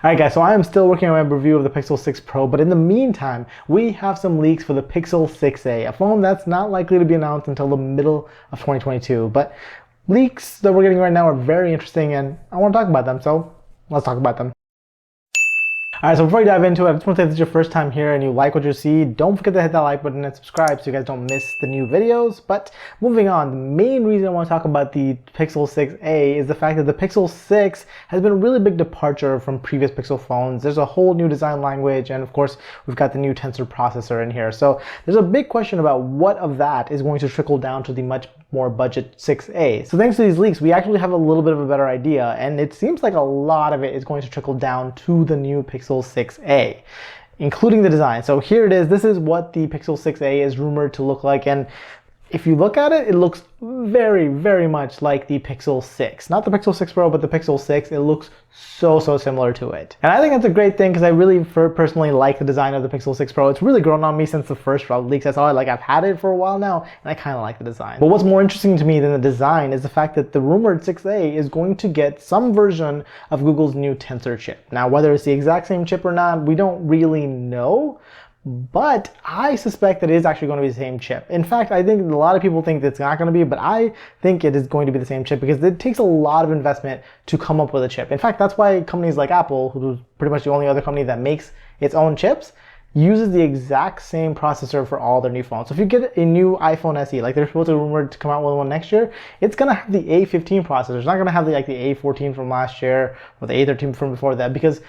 Alright guys, so I am still working on my review of the Pixel 6 Pro, but in the meantime, we have some leaks for the Pixel 6a, a phone that's not likely to be announced until the middle of 2022. But leaks that we're getting right now are very interesting and I want to talk about them, so let's talk about them. Alright, so before we dive into it, I just want to say if this is your first time here and you like what you see, don't forget to hit that like button and subscribe so you guys don't miss the new videos. But moving on, the main reason I want to talk about the Pixel 6a is the fact that the Pixel 6 has been a really big departure from previous Pixel phones. There's a whole new design language, and of course, we've got the new Tensor processor in here. So there's a big question about what of that is going to trickle down to the much more budget 6a. So thanks to these leaks, we actually have a little bit of a better idea, and it seems like a lot of it is going to trickle down to the new Pixel 6a, including the design. So here it is. This is what the Pixel 6a is rumored to look like, and if you look at it, it looks very, very much like the Pixel 6. Not the Pixel 6 Pro, but the Pixel 6. It looks so similar to it. And I think that's a great thing because I really personally like the design of the Pixel 6 Pro. It's really grown on me since the first leaks I saw it. Like, I've had it for a while now, and I kind of like the design. But what's more interesting to me than the design is the fact that the rumored 6a is going to get some version of Google's new Tensor chip. Now, whether it's the exact same chip or not, we don't really know. But I suspect that it is actually going to be the same chip. In fact, I think a lot of people think that it's not going to be, but I think it is going to be the same chip because it takes a lot of investment to come up with a chip. In fact, that's why companies like Apple, who's pretty much the only other company that makes its own chips, uses the exact same processor for all their new phones. So if you get a new iPhone SE, like they're supposed to rumored to come out with one next year, it's going to have the A15 processor. It's not going to have the A14 from last year or the A13 from before that, because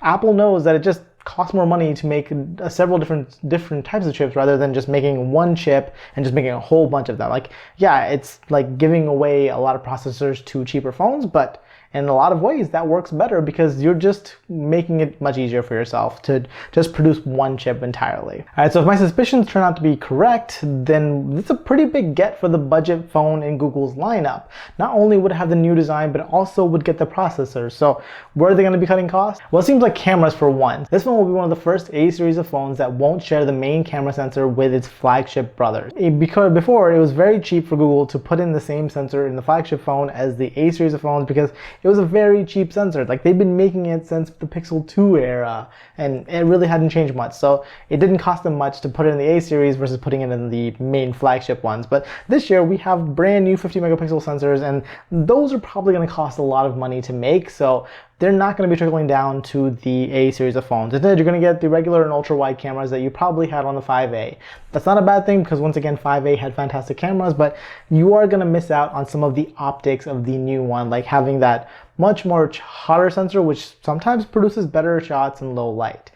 Apple knows that it just costs more money to make several different types of chips rather than just making one chip and just making a whole bunch of them. Like, yeah, it's like giving away a lot of processors to cheaper phones, but in a lot of ways that works better because you're just making it much easier for yourself to just produce one chip entirely. All right, so if my suspicions turn out to be correct, then it's a pretty big get for the budget phone in Google's lineup. Not only would it have the new design, but also would get the processor. So where are they going to be cutting costs? Well, it seems like cameras for one. This phone will be one of the first A series of phones that won't share the main camera sensor with its flagship brother. Because before, it was very cheap for Google to put in the same sensor in the flagship phone as the A series of phones because it was a very cheap sensor. Like, they've been making it since the Pixel 2 era, and it really hadn't changed much. So it didn't cost them much to put it in the A series versus putting it in the main flagship ones. But this year we have brand new 50 megapixel sensors, and those are probably going to cost a lot of money to make. So they're not going to be trickling down to the A series of phones. Instead, you're going to get the regular and ultra wide cameras that you probably had on the 5A. That's not a bad thing because, once again, 5A had fantastic cameras, but you are going to miss out on some of the optics of the new one, like having that much more hotter sensor, which sometimes produces better shots in low light.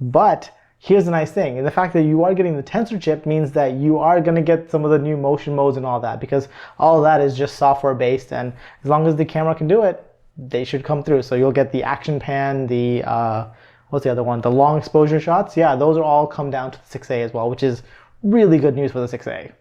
But here's the nice thing, and the fact that you are getting the Tensor chip means that you are going to get some of the new motion modes and all that, because all of that is just software based, and as long as the camera can do it, they should come through. So you'll get the action pan, the what's the other one, the long exposure shots. Yeah, those are all come down to the 6A as well, which is really good news for the 6A.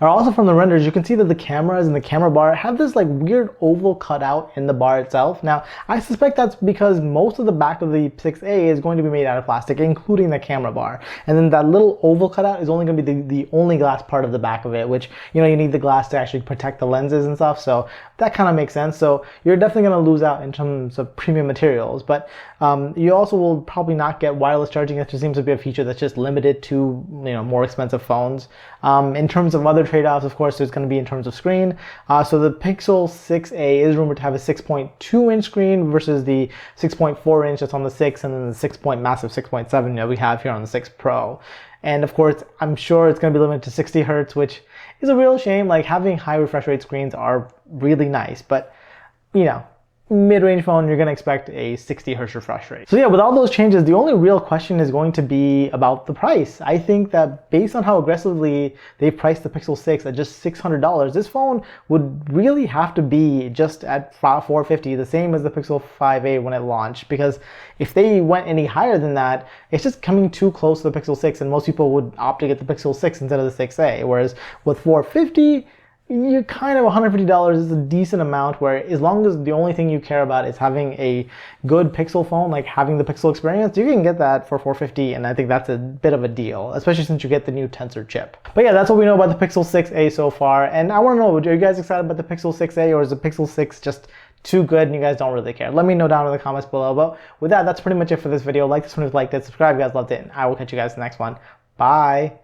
Also, from the renders, you can see that the cameras and the camera bar have this like weird oval cutout in the bar itself. Now, I suspect that's because most of the back of the 6A is going to be made out of plastic, including the camera bar. And then that little oval cutout is only going to be the only glass part of the back of it, which, you know, you need the glass to actually protect the lenses and stuff. So that kind of makes sense. So you're definitely going to lose out in terms of premium materials. But you also will probably not get wireless charging. That just seems to be a feature that's just limited to, you know, more expensive phones. In terms of other trade-offs, of course, there's going to be in terms of screen. So the Pixel 6a is rumored to have a 6.2 inch screen versus the 6.4 inch that's on the 6, and then the massive 6.7 that we have here on the 6 Pro. And of course, I'm sure it's going to be limited to 60 hertz, which is a real shame. Like, having high refresh rate screens are really nice, but, you know, mid-range phone, you're going to expect a 60 hertz refresh rate. So yeah, with all those changes, the only real question is going to be about the price. I think that based on how aggressively they priced the Pixel 6 at just $600, this phone would really have to be just at $450, the same as the Pixel 5a when it launched, because if they went any higher than that, it's just coming too close to the Pixel 6, and most people would opt to get the Pixel 6 instead of the 6a, whereas with $450, you're kind of $150 is a decent amount, where as long as the only thing you care about is having a good Pixel phone, like having the Pixel experience, you can get that for $450, and I think that's a bit of a deal, especially since you get the new Tensor chip. But yeah, that's what we know about the Pixel 6a so far, and I want to know, are you guys excited about the Pixel 6a, or is the Pixel 6 just too good and you guys don't really care. Let me know down in the comments below. But with that, that's pretty much it for this video. Like this one if you liked it, subscribe if you guys loved it, and I will catch you guys in the next one. Bye.